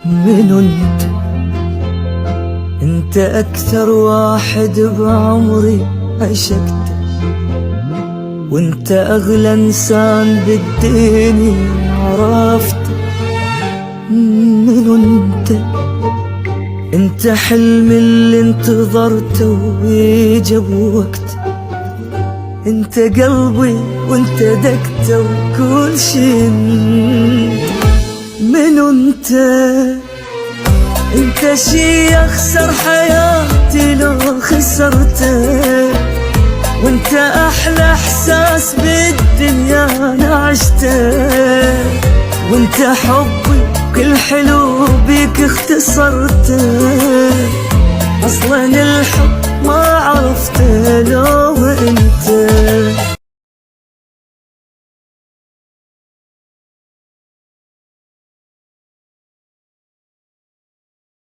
من انت اكثر واحد بعمري عشقته، وانت اغلى انسان بالدنيا عرفته. من انت حلمي اللي انتظرته ويجا بوقته، انت قلبي وانت دقته وكل شي. من انت شي اخسر حياتي لو خسرته، وانت احلى احساس بالدنيا انا عشته، وانت حبي كل حلو بيك اختصرته. اصلا الحب ما عرفته لو انت